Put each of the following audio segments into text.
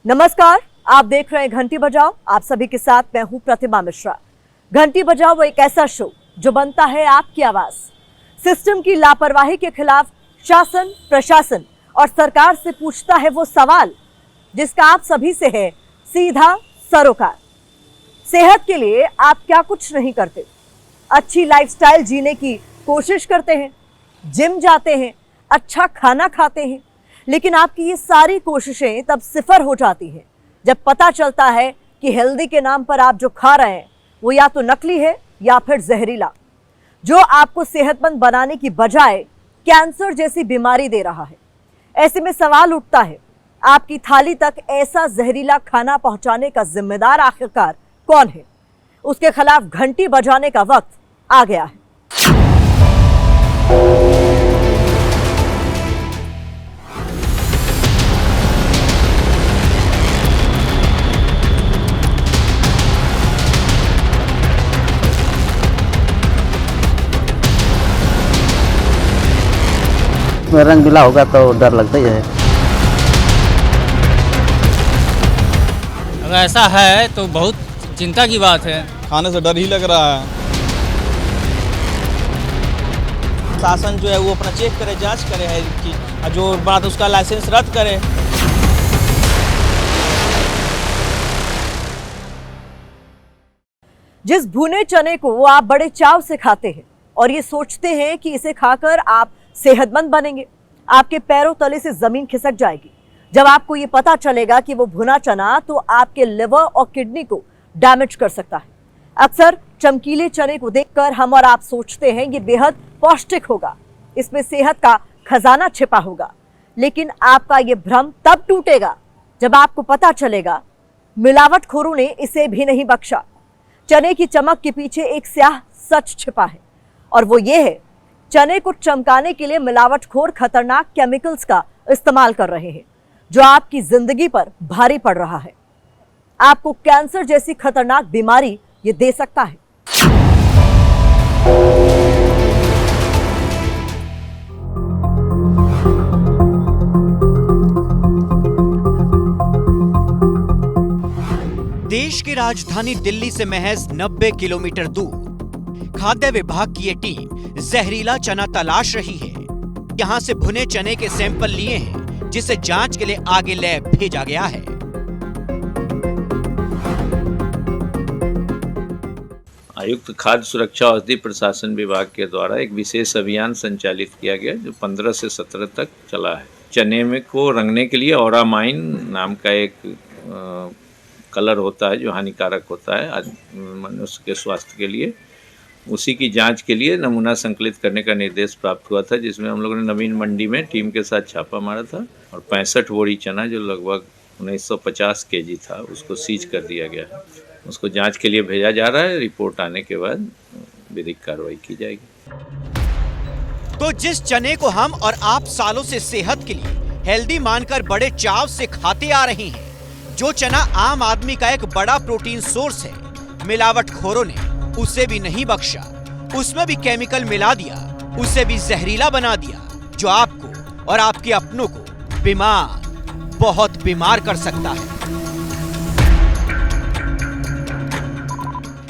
नमस्कार, आप देख रहे हैं घंटी बजाओ। आप सभी के साथ मैं हूं प्रतिमा मिश्रा। घंटी बजाओ वो एक ऐसा शो जो बनता है आपकी आवाज। सिस्टम की लापरवाही के खिलाफ शासन, प्रशासन और सरकार से पूछता है वो सवाल जिसका आप सभी से है सीधा सरोकार। सेहत के लिए आप क्या कुछ नहीं करते? अच्छी लाइफस्टाइल जीने की कोशिश करते हैं, जिम जाते हैं, अच्छा खाना खाते हैं, लेकिन आपकी ये सारी कोशिशें तब सिफर हो जाती हैं जब पता चलता है कि हेल्दी के नाम पर आप जो खा रहे हैं वो या तो नकली है या फिर जहरीला, जो आपको सेहतमंद बनाने की बजाय कैंसर जैसी बीमारी दे रहा है। ऐसे में सवाल उठता है, आपकी थाली तक ऐसा जहरीला खाना पहुंचाने का जिम्मेदार आखिरकार कौन है? उसके खिलाफ घंटी बजाने का वक्त आ गया है। रंग मिला होगा तो डर लगता ही है। अगर ऐसा है तो बहुत चिंता की बात है। खाने से डर ही लग रहा है। शासन जो है वो अपना चेक करे, जांच करे है कि जो बात उसका लाइसेंस रद्द करे। जिस भुने चने को आप बड़े चाव से खाते हैं और ये सोचते हैं कि इसे खाकर आप सेहतमंद बनेंगे, आपके पैरों तले से जमीन खिसक जाएगी जब आपको ये पता चलेगा कि वो भुना चना तो आपके लिवर और किडनी को डैमेज कर सकता है। अक्सर चमकीले चने को देखकर हम और आप सोचते हैं ये बेहद पौष्टिक होगा, इसमें सेहत का खजाना छिपा होगा, लेकिन आपका ये भ्रम तब टूटेगा जब आपको पता चलेगा मिलावटखोरों ने इसे भी नहीं बख्शा। चने की चमक के पीछे एक स्याह सच छिपा है और वो ये है, चने को चमकाने के लिए मिलावटखोर खतरनाक केमिकल्स का इस्तेमाल कर रहे हैं जो आपकी जिंदगी पर भारी पड़ रहा है। आपको कैंसर जैसी खतरनाक बीमारी ये दे सकता है। देश की राजधानी दिल्ली से महज 90 किलोमीटर दूर खाद्य विभाग की ये टीम जहरीला चना तलाश रही है। यहां से भुने चने के सैंपल लिए हैं जिसे जांच के लिए आगे लैब भेजा गया है। आयुक्त खाद्य सुरक्षा औषधि प्रशासन विभाग के द्वारा एक विशेष अभियान संचालित किया गया जो 15 से 17 तक चला है। चने में को रंगने के लिए ओरामाइन नाम का एक कलर होता है जो हानिकारक होता है मनुष्य के स्वास्थ्य के लिए, उसी की जांच के लिए नमूना संकलित करने का निर्देश प्राप्त हुआ था, जिसमें हम लोगों ने नवीन मंडी में टीम के साथ छापा मारा था और 65 बोरी चना जो लगभग 1950 केजी था उसको सीज कर दिया गया है। उसको जांच के लिए भेजा जा रहा है। रिपोर्ट आने के बाद विधिक कार्रवाई की जाएगी। तो जिस चने को हम और आप सालों से सेहत के लिए हेल्दी मानकर बड़े चाव से खाते आ रहे हैं, जो चना आम आदमी का एक बड़ा प्रोटीन सोर्स है, मिलावटखोरों ने उसे भी नहीं बख्शा। उसमें भी केमिकल मिला दिया, उसे भी जहरीला बना दिया, जो आपको और आपके अपनों को बीमार, बहुत बीमार कर सकता है।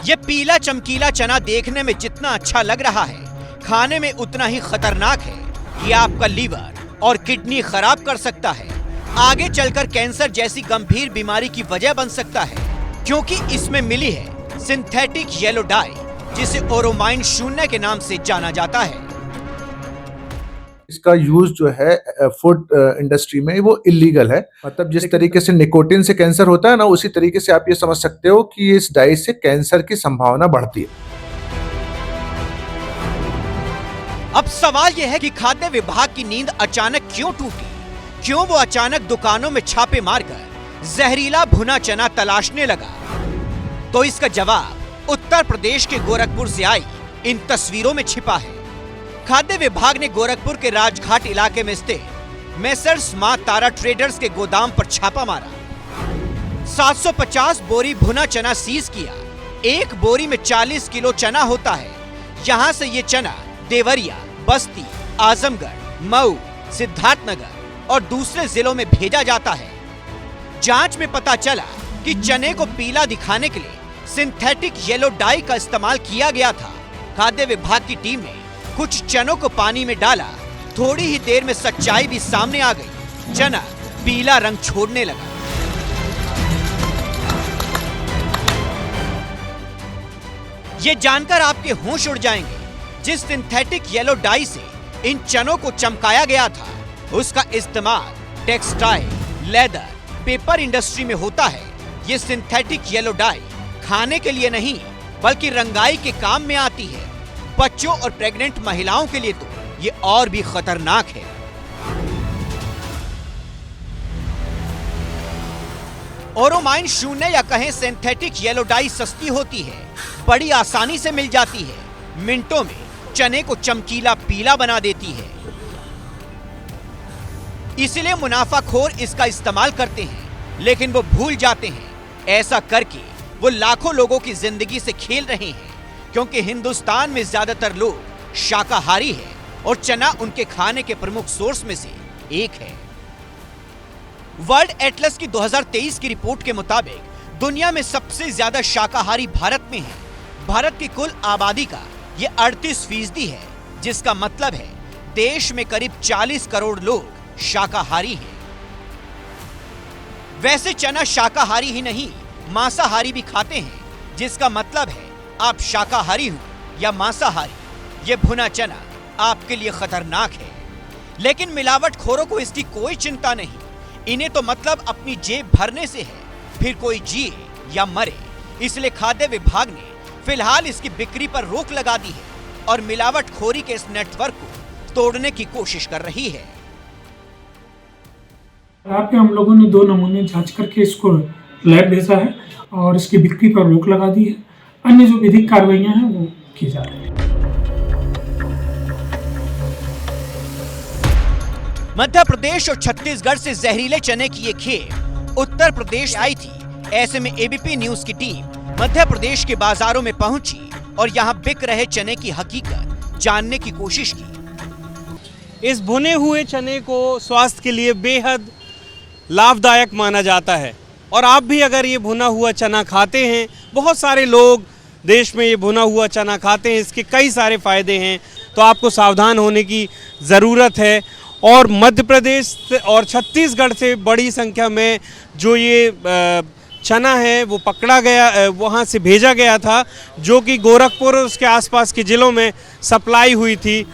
ये पीला चमकीला चना देखने में जितना अच्छा लग रहा है, खाने में उतना ही खतरनाक है। ये आपका लीवर और किडनी खराब कर सकता है, आगे चलकर कैंसर जैसी गंभीर बीमारी की वजह बन सकता है, क्योंकि इसमें मिली है सिंथेटिक येलो डाई, जिसे ओरोमाइन 0 के नाम से जाना जाता है। इसका यूज जो है फूड इंडस्ट्री में वो इलीगल है। मतलब जिस तरीके से निकोटिन से कैंसर होता है ना, उसी तरीके से आप ये समझ सकते हो कि इस डाई से कैंसर की संभावना बढ़ती है। अब सवाल यह है कि खाद्य विभाग की नींद अचानक क्यों टूटी? क्यों वो अचानक दुकानों में छापे मारकर जहरीला भुना चना तलाशने लगा? तो इसका जवाब उत्तर प्रदेश के गोरखपुर से आई इन तस्वीरों में छिपा है। खाद्य विभाग ने गोरखपुर के राजघाट इलाके में स्थित मेसर्स मां तारा ट्रेडर्स के गोदाम पर छापा मारा। 750 बोरी भुना चना सीज किया। एक बोरी में 40 किलो चना होता है। यहां से ये चना देवरिया, बस्ती, आजमगढ़, मऊ, सिद्धार्थनगर और दूसरे जिलों में भेजा जाता है। जांच में पता चला कि चने को पीला दिखाने के लिए सिंथेटिक येलो डाई का इस्तेमाल किया गया था। खाद्य विभाग की टीम ने कुछ चनों को पानी में डाला। थोड़ी ही देर में सच्चाई भी सामने आ गई। चना पीला रंग छोड़ने लगा। ये जानकर आपके होश उड़ जाएंगे, जिस सिंथेटिक येलो डाई से इन चनों को चमकाया गया था, उसका इस्तेमाल टेक्सटाइल, लेदर, पेपर इंडस्ट्री में होता है। ये सिंथेटिक येलो डाई खाने के लिए नहीं बल्कि रंगाई के काम में आती है। बच्चों और प्रेग्नेंट महिलाओं के लिए तो ये और भी खतरनाक है। ओरोमाइन 0 या कहें सिंथेटिक येलो डाई सस्ती होती है, बड़ी आसानी से मिल जाती है। मिनटों में चने को चमकीला पीला बना देती है। इसलिए मुनाफाखोर इसका इस्तेमाल करते हैं, लेकिन वो भूल जाते हैं ऐसा करके वो लाखों लोगों की जिंदगी से खेल रहे हैं, क्योंकि हिंदुस्तान में ज्यादातर लोग शाकाहारी हैं और चना उनके खाने के प्रमुख सोर्स में से एक है। वर्ल्ड एटलस की 2023 की रिपोर्ट के मुताबिक दुनिया में सबसे ज्यादा शाकाहारी भारत में है। भारत की कुल आबादी का ये 38% है, जिसका मतलब है देश में करीब 40 करोड़ लोग शाकाहारी हैं। वैसे चना शाकाहारी ही नहीं, मांसाहारी भी खाते हैं, जिसका मतलब है आप शाकाहारी हो या मांसाहारी, ये भुना चना आपके लिए खतरनाक है। लेकिन मिलावटखोरों को इसकी कोई चिंता नहीं। इन्हें तो मतलब अपनी जेब भरने से है, फिर कोई जिए या मरे। इसलिए खाद्य विभाग ने फिलहाल इसकी बिक्री पर रोक लगा दी है और मिलावटखोरी के इस नेटवर्क को तोड़ने की कोशिश कर रही है। रात में हम लोगों ने 2 नमूने जांच करके इसको लैब भेजा है और इसकी बिक्री पर रोक लगा दी है। अन्य जो विधिक कार्रवाइयां हैं वो की जा रही है। मध्य प्रदेश और छत्तीसगढ़ से जहरीले चने की ये खेप उत्तर प्रदेश आई थी। ऐसे में एबीपी न्यूज की टीम मध्य प्रदेश के बाजारों में पहुंची और यहां बिक रहे चने की हकीकत जानने की कोशिश की। इस भुने हुए चने को स्वास्थ्य के लिए बेहद लाभदायक माना जाता है और आप भी अगर ये भुना हुआ चना खाते हैं, बहुत सारे लोग देश में ये भुना हुआ चना खाते हैं, इसके कई सारे फायदे हैं, तो आपको सावधान होने की ज़रूरत है। और मध्य प्रदेश और छत्तीसगढ़ से बड़ी संख्या में जो ये चना है वो पकड़ा गया, वहाँ से भेजा गया था, जो कि गोरखपुर और उसके आसपास के ज़िलों में सप्लाई हुई थी।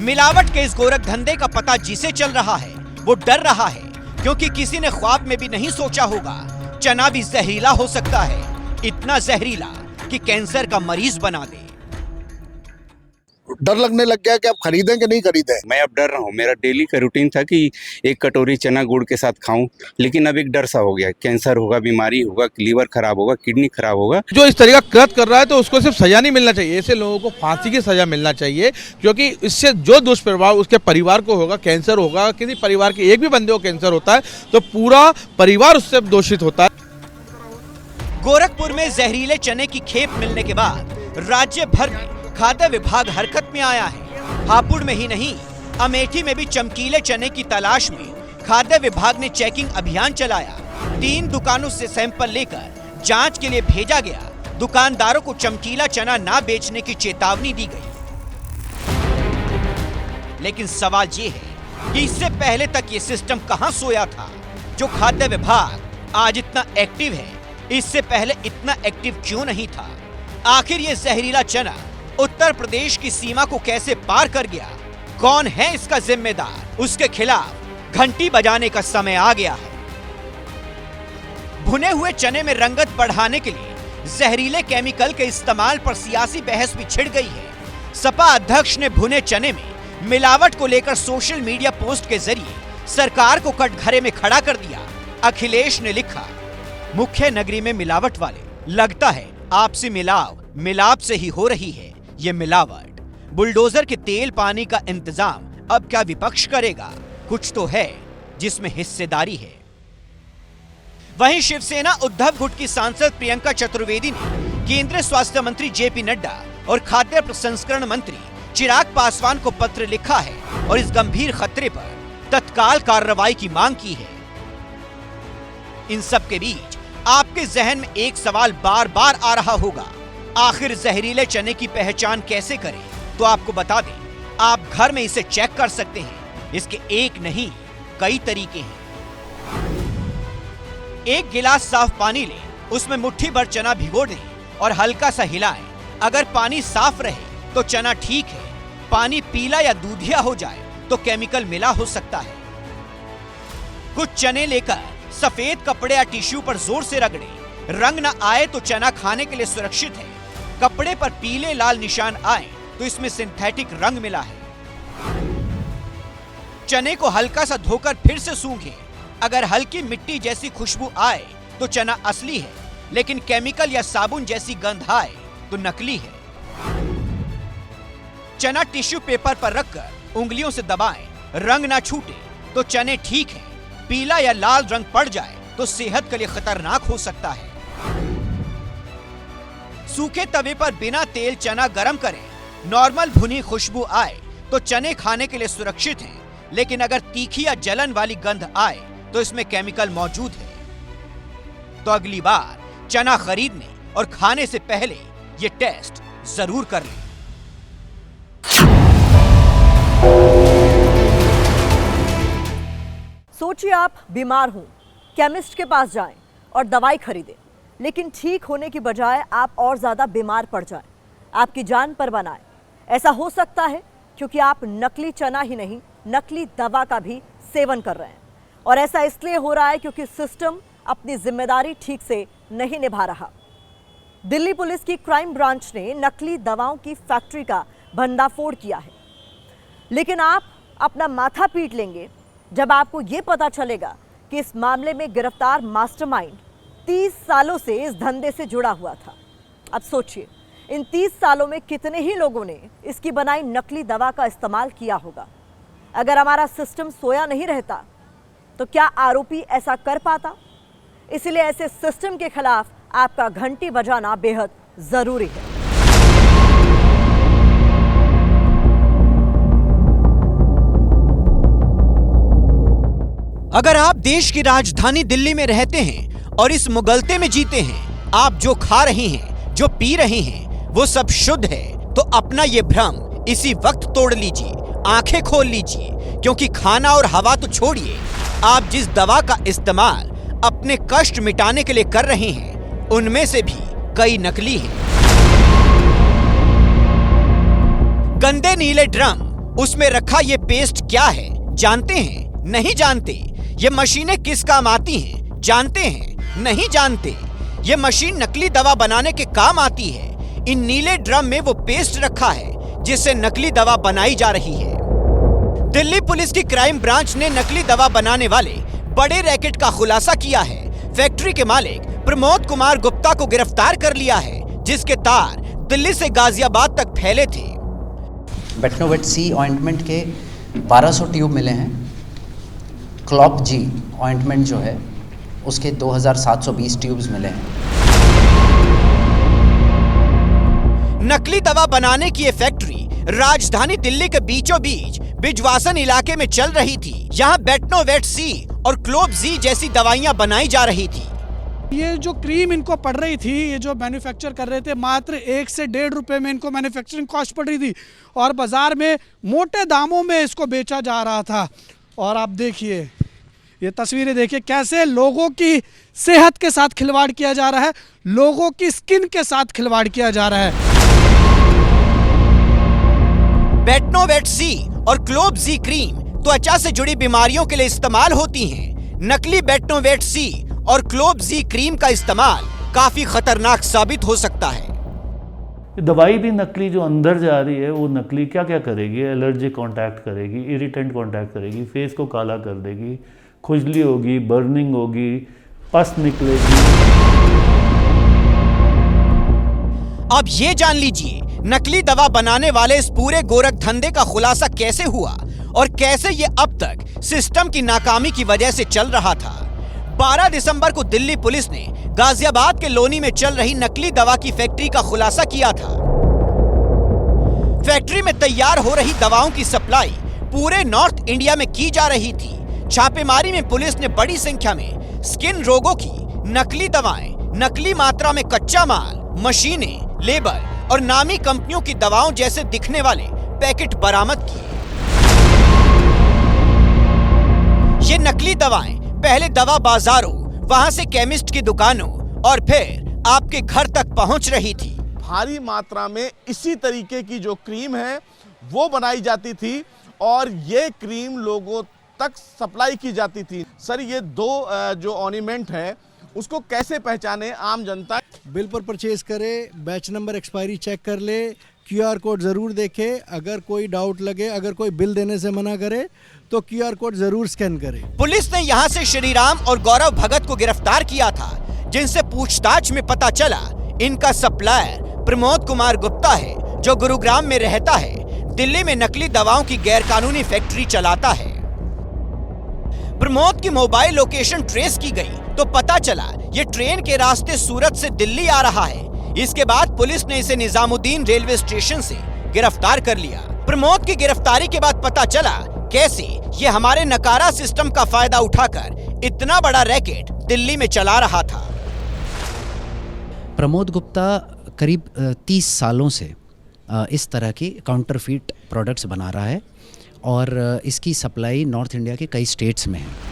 मिलावट के इस गोरख धंधे का पता जिसे चल रहा है वो डर रहा है, क्योंकि किसी ने ख्वाब में भी नहीं सोचा होगा चना भी जहरीला हो सकता है, इतना जहरीला कि कैंसर का मरीज बना दे। डर लगने लग गया कि अब खरीदें कि नहीं खरीदें। मैं अब डर रहा हूँ। मेरा डेली का रूटीन था कि 1 कटोरी चना गुड़ के साथ खाऊं, लेकिन अब एक डर सा हो गया, कैंसर होगा, बीमारी होगा, लीवर खराब होगा, किडनी खराब होगा। जो इस तरीका कृत कर रहा है तो उसको सिर्फ सजा नहीं मिलना चाहिए, ऐसे लोगों को फांसी की सजा मिलना चाहिए, क्योंकि इससे जो दुष्प्रभाव उसके परिवार को होगा, कैंसर होगा, किसी परिवार के एक भी बंदे को कैंसर होता है तो पूरा परिवार उससे दोषित होता है। गोरखपुर में जहरीले चने की खेप मिलने के बाद राज्य भर में खाद्य विभाग हरकत में आया है। हापुड़ में ही नहीं, अमेठी में भी चमकीले चने की तलाश में खाद्य विभाग ने चेकिंग अभियान चलाया। 3 दुकानों से सैंपल लेकर जांच के लिए भेजा गया। दुकानदारों को चमकीला चना ना बेचने की चेतावनी दी गई। लेकिन सवाल ये है कि इससे पहले तक ये सिस्टम कहां सोया था? जो खाद्य विभाग आज इतना एक्टिव है, इससे पहले इतना एक्टिव क्यों नहीं था? आखिर ये जहरीला चना उत्तर प्रदेश की सीमा को कैसे पार कर गया? कौन है इसका जिम्मेदार? उसके खिलाफ घंटी बजाने का समय आ गया है। भुने हुए चने में रंगत बढ़ाने के लिए जहरीले केमिकल के इस्तेमाल पर सियासी बहस भी छिड़ गई है। सपा अध्यक्ष ने भुने चने में मिलावट को लेकर सोशल मीडिया पोस्ट के जरिए सरकार को कटघरे में खड़ा कर दिया। अखिलेश ने लिखा, मुख्य नगरी में मिलावट वाले, लगता है आपसी मिलाप से ही हो रही है ये मिलावट। बुलडोजर के तेल पानी का इंतजाम अब क्या विपक्ष करेगा? कुछ तो है जिसमें हिस्सेदारी है। वहीं शिवसेना उद्धव गुट की सांसद प्रियंका चतुर्वेदी ने केंद्रीय स्वास्थ्य मंत्री जेपी नड्डा और खाद्य प्रसंस्करण मंत्री चिराग पासवान को पत्र लिखा है और इस गंभीर खतरे पर तत्काल कार्रवाई की मांग की है। इन सब के बीच आपके जहन में एक सवाल बार बार आ रहा होगा, आखिर जहरीले चने की पहचान कैसे करें? तो आपको बता दें, आप घर में इसे चेक कर सकते हैं। इसके एक नहीं कई तरीके हैं। एक गिलास साफ पानी लें, उसमें मुट्ठी भर चना भिगो दें और हल्का सा हिलाएं। अगर पानी साफ रहे तो चना ठीक है, पानी पीला या दूधिया हो जाए तो केमिकल मिला हो सकता है। कुछ चने लेकर सफेद कपड़े या टिश्यू पर जोर से रगड़ें। रंग न आए तो चना खाने के लिए सुरक्षित है। कपड़े पर पीले लाल निशान आए तो इसमें सिंथेटिक रंग मिला है। चने को हल्का सा धोकर फिर से सूखें। अगर हल्की मिट्टी जैसी खुशबू आए तो चना असली है, लेकिन केमिकल या साबुन जैसी गंध आए तो नकली है। चना टिश्यू पेपर पर रखकर उंगलियों से दबाएं, रंग ना छूटे तो चने ठीक हैं। पीला या लाल रंग पड़ जाए तो सेहत के लिए खतरनाक हो सकता है। सूखे तवे पर बिना तेल चना गरम करें। नॉर्मल भुनी खुशबू आए तो चने खाने के लिए सुरक्षित हैं, लेकिन अगर तीखी या जलन वाली गंध आए तो इसमें केमिकल मौजूद है। तो अगली बार चना खरीदने और खाने से पहले ये टेस्ट जरूर कर लें। सोचिए आप बीमार हों, केमिस्ट के पास जाएं और दवाई खरीदें, लेकिन ठीक होने की बजाय आप और ज़्यादा बीमार पड़ जाएं, आपकी जान पर बनाए। ऐसा हो सकता है क्योंकि आप नकली चना ही नहीं, नकली दवा का भी सेवन कर रहे हैं। और ऐसा इसलिए हो रहा है क्योंकि सिस्टम अपनी जिम्मेदारी ठीक से नहीं निभा रहा। दिल्ली पुलिस की क्राइम ब्रांच ने नकली दवाओं की फैक्ट्री का भंडाफोड़ किया है, लेकिन आप अपना माथा पीट लेंगे जब आपको ये पता चलेगा कि इस मामले में गिरफ्तार मास्टरमाइंड 30 सालों से इस धंधे से जुड़ा हुआ था। अब सोचिए, इन 30 सालों में कितने ही लोगों ने इसकी बनाई नकली दवा का इस्तेमाल किया होगा। अगर हमारा सिस्टम सोया नहीं रहता तो क्या आरोपी ऐसा कर पाता? इसलिए ऐसे सिस्टम के खिलाफ आपका घंटी बजाना बेहद जरूरी है। अगर आप देश की राजधानी दिल्ली में रहते हैं और इस मुगलते में जीते हैं, आप जो खा रहे हैं, जो पी रहे हैं, वो सब शुद्ध है, तो अपना ये भ्रम इसी वक्त तोड़ लीजिए, आंखें खोल लीजिए, क्योंकि खाना और हवा तो छोड़िए, आप जिस दवा का इस्तेमाल अपने कष्ट मिटाने के लिए कर रहे हैं, उनमें से भी कई नकली हैं। गंदे नीले ड्रम, उसमें रखा ये पेस्ट क्या है जानते हैं? नहीं जानते। ये मशीनें किस काम आती हैं जानते हैं? नहीं जानते। ये मशीन नकली दवा बनाने के काम आती है। इन नीले ड्रम में वो पेस्ट रखा है जिससे नकली दवा बनाई जा रही है। दिल्ली पुलिस की क्राइम ब्रांच ने नकली दवा बनाने वाले बड़े रैकेट का खुलासा किया है। फैक्ट्री के मालिक प्रमोद कुमार गुप्ता को गिरफ्तार कर लिया है, जिसके तार दिल्ली से गाजियाबाद तक फैले थे। बेटनोवेट सी ऑइंटमेंट के 1200 ट्यूब मिले हैं। क्लॉप जी ऑइंटमेंट जो है उसके 2720 ट्यूब्स मिले हैं। नकली दवा बनाने की ये फैक्ट्री राजधानी दिल्ली के बीचों बीच बिजवासन इलाके में चल रही थी। यहाँ बेटनोवेट सी और क्लोब जी जैसी दवाइयाँ बनाई जा रही थी। ये जो क्रीम इनको पड़ रही थी, ये जो मैन्युफैक्चर कर रहे थे, मात्र 1 से 1.5 रुपए में इनको मैन्युफैक्चरिंग कॉस्ट पड़ रही थी और बाजार में मोटे दामों में इसको बेचा जा रहा था। और आप देखिए, ये तस्वीरें देखिए कैसे लोगों की सेहत के साथ खिलवाड़ किया जा रहा है, लोगों की स्किन के साथ खिलवाड़ किया जा रहा है। बेटनोवेट सी और क्लोब जी क्रीम त्वचा से जुड़ी बीमारियों के लिए इस्तेमाल होती हैं। नकली बेटनोवेट सी और क्लोब जी क्रीम का इस्तेमाल काफी खतरनाक साबित हो सकता है। दवाई भी नकली जो अंदर जा रही है, वो नकली क्या क्या करेगी? एलर्जी कांटेक्ट करेगी, इरिटेंट कांटेक्ट करेगी, फेस को काला कर देगी, खुजली होगी, बर्निंग होगी, पस निकलेगी। अब ये जान लीजिए नकली दवा बनाने वाले इस पूरे गोरख धंधे का खुलासा कैसे हुआ और कैसे ये अब तक सिस्टम की नाकामी की वजह से चल रहा था। 12 दिसंबर को दिल्ली पुलिस ने गाजियाबाद के लोनी में चल रही नकली दवा की फैक्ट्री का खुलासा किया था। फैक्ट्री में तैयार हो रही दवाओं की सप्लाई पूरे नॉर्थ इंडिया में की जा रही थी। छापेमारी में पुलिस ने बड़ी संख्या में स्किन रोगों की नकली दवाएं, नकली मात्रा में कच्चा माल, मशीनें, लेबर और नामी कंपनियों की दवाओं जैसे दिखने वाले पैकेट बरामद किए। ये नकली दवाएं पहले दवा बाजारों, वहां से केमिस्ट की दुकानों और फिर आपके घर तक पहुंच रही थी। भारी मात्रा में इसी तरीके की जो क्रीम है वो बनाई जाती थी और ये क्रीम लोगों तक सप्लाई की जाती थी। सर, ये दो जो ऑर्नामेंट है उसको कैसे पहचाने आम जनता? बिल पर परचेज करे, बैच नंबर एक्सपायरी चेक कर ले, QR कोड ज़रूर देखे, अगर कोई डाउट लगे, अगर कोई बिल देने से मना करे तो QR कोड ज़रूर स्कैन करे। पुलिस ने यहां से श्रीराम और गौरव भगत को गिरफ्तार किया था, जिनसे पूछताछ में पता चला इनका सप्लायर प्रमोद कुमार गुप्ता है, जो गुरुग्राम में रहता है, दिल्ली में नकली दवाओं की गैरकानूनी फैक्ट्री चलाता है। प्रमोद की मोबाइल लोकेशन ट्रेस की गई तो पता चला ये ट्रेन के रास्ते सूरत से दिल्ली आ रहा है। इसके बाद पुलिस ने इसे निजामुद्दीन रेलवे स्टेशन से गिरफ्तार कर लिया। प्रमोद की गिरफ्तारी के बाद पता चला कैसे ये हमारे नकारा सिस्टम का फायदा उठाकर इतना बड़ा रैकेट दिल्ली में चला रहा था। प्रमोद गुप्ता करीब 30 सालों से इस तरह की काउंटरफीट प्रोडक्ट्स बना रहा है और इसकी सप्लाई नॉर्थ इंडिया के कई स्टेट्स में है।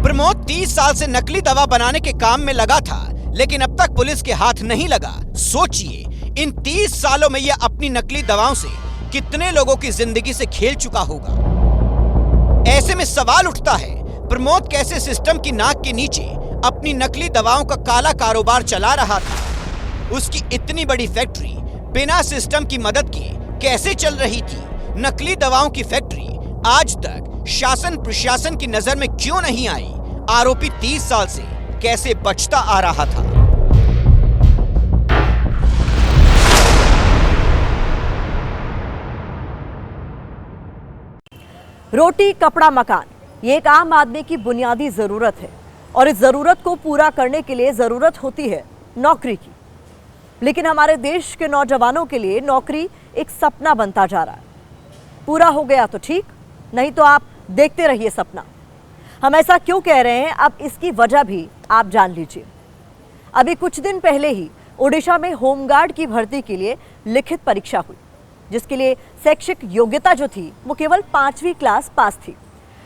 प्रमोद 30 साल से नकली दवा बनाने के काम में लगा था, लेकिन अब तक पुलिस के हाथ नहीं लगा। सोचिए, इन 30 सालों में यह अपनी नकली दवाओं से कितने लोगों की जिंदगी से खेल चुका होगा। ऐसे में सवाल उठता है, प्रमोद कैसे सिस्टम की नाक के नीचे अपनी नकली दवाओं का काला कारोबार चला रहा था। उसकी इतनी बड़ी फैक्ट्री बिना सिस्टम की मदद के कैसे चल रही थी? नकली दवाओं की फैक्ट्री आज तक शासन प्रशासन की नजर में क्यों नहीं आई? आरोपी 30 साल से कैसे बचता आ रहा था? रोटी, कपड़ा, मकान, ये एक आम आदमी की बुनियादी जरूरत है और इस जरूरत को पूरा करने के लिए जरूरत होती है नौकरी की। लेकिन हमारे देश के नौजवानों के लिए नौकरी एक सपना बनता जा रहा है। पूरा हो गया तो ठीक, नहीं तो आप देखते रहिए सपना। हम ऐसा क्यों कह रहे हैं, अब इसकी वजह भी आप जान लीजिए। अभी कुछ दिन पहले ही ओडिशा में होमगार्ड की भर्ती के लिए लिखित परीक्षा हुई, जिसके लिए शैक्षिक योग्यता जो थी वो केवल 5वीं क्लास पास थी।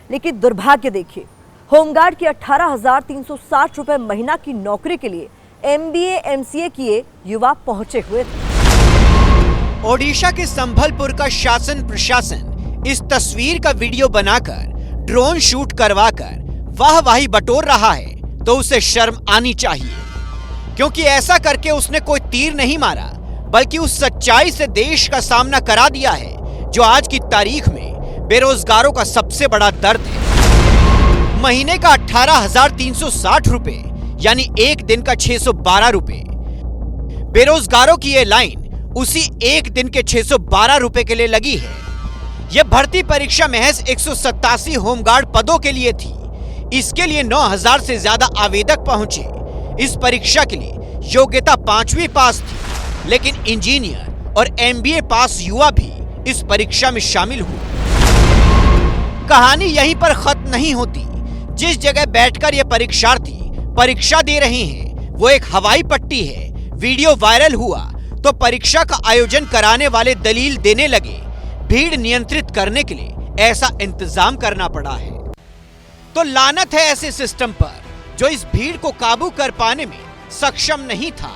लेकिन दुर्भाग्य देखिए, होमगार्ड की 18,360 रुपए महीना की नौकरी के लिए MBA MCA किए युवा पहुंचे हुए थे। ओडिशा के संभलपुर का शासन प्रशासन इस तस्वीर का वीडियो बनाकर ड्रोन शूट करवाकर वाहवाही बटोर रहा है तो उसे शर्म आनी चाहिए, क्योंकि ऐसा करके उसने कोई तीर नहीं मारा, बल्कि उस सच्चाई से देश का सामना करा दिया है जो आज की तारीख में बेरोजगारों का सबसे बड़ा दर्द है। महीने का 18,360 रुपए यानी एक दिन का 612 रुपए। बेरोजगारों की ये लाइन उसी एक दिन के 612 रुपए के लिए लगी है। यह भर्ती परीक्षा महज 187 होमगार्ड पदों के लिए थी। इसके लिए 9,000 से ज्यादा आवेदक पहुंचे। इस परीक्षा के लिए योग्यता 5वीं पास थी, लेकिन इंजीनियर और MBA पास युवा भी इस परीक्षा में शामिल हुए। कहानी यहीं पर खत्म नहीं होती। जिस जगह बैठकर ये परीक्षार्थी परीक्षा दे रहे हैं वो एक हवाई पट्टी है। वीडियो वायरल हुआ तो परीक्षा का आयोजन कराने वाले दलील देने लगे, भीड़ नियंत्रित करने के लिए ऐसा इंतजाम करना पड़ा है। तो लानत है ऐसे सिस्टम पर जो इस भीड़ को काबू कर पाने में सक्षम नहीं था।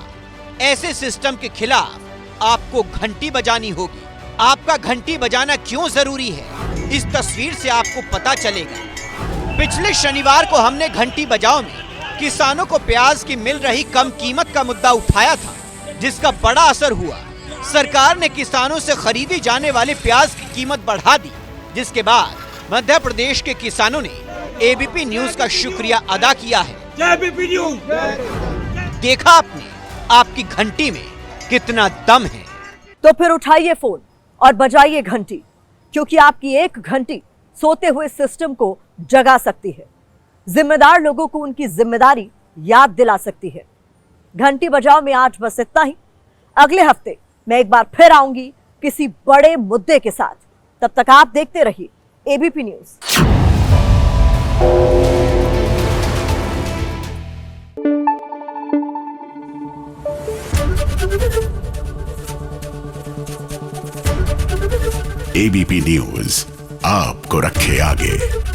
ऐसे सिस्टम के खिलाफ आपको घंटी बजानी होगी। आपका घंटी बजाना क्यों जरूरी है, इस तस्वीर से आपको पता चलेगा। पिछले शनिवार को हमने घंटी बजाओ में किसानों को प्याज की मिल रही कम कीमत का मुद्दा उठाया था, जिसका बड़ा असर हुआ। सरकार ने किसानों से खरीदी जाने वाले प्याज की कीमत बढ़ा दी, जिसके बाद मध्य प्रदेश के किसानों ने ABP न्यूज का शुक्रिया अदा किया है। ABP news. देखा आपने, आपकी घंटी में कितना दम है। तो फिर उठाइए फोन और बजाइए घंटी, क्योंकि आपकी एक घंटी सोते हुए सिस्टम को जगा सकती है, जिम्मेदार लोगों को उनकी जिम्मेदारी याद दिला सकती है। घंटी बजाओ में आज बस इतना ही। अगले हफ्ते मैं एक बार फिर आऊंगी किसी बड़े मुद्दे के साथ। तब तक आप देखते रहिए ABP न्यूज। एबीपी न्यूज आपको रखे आगे।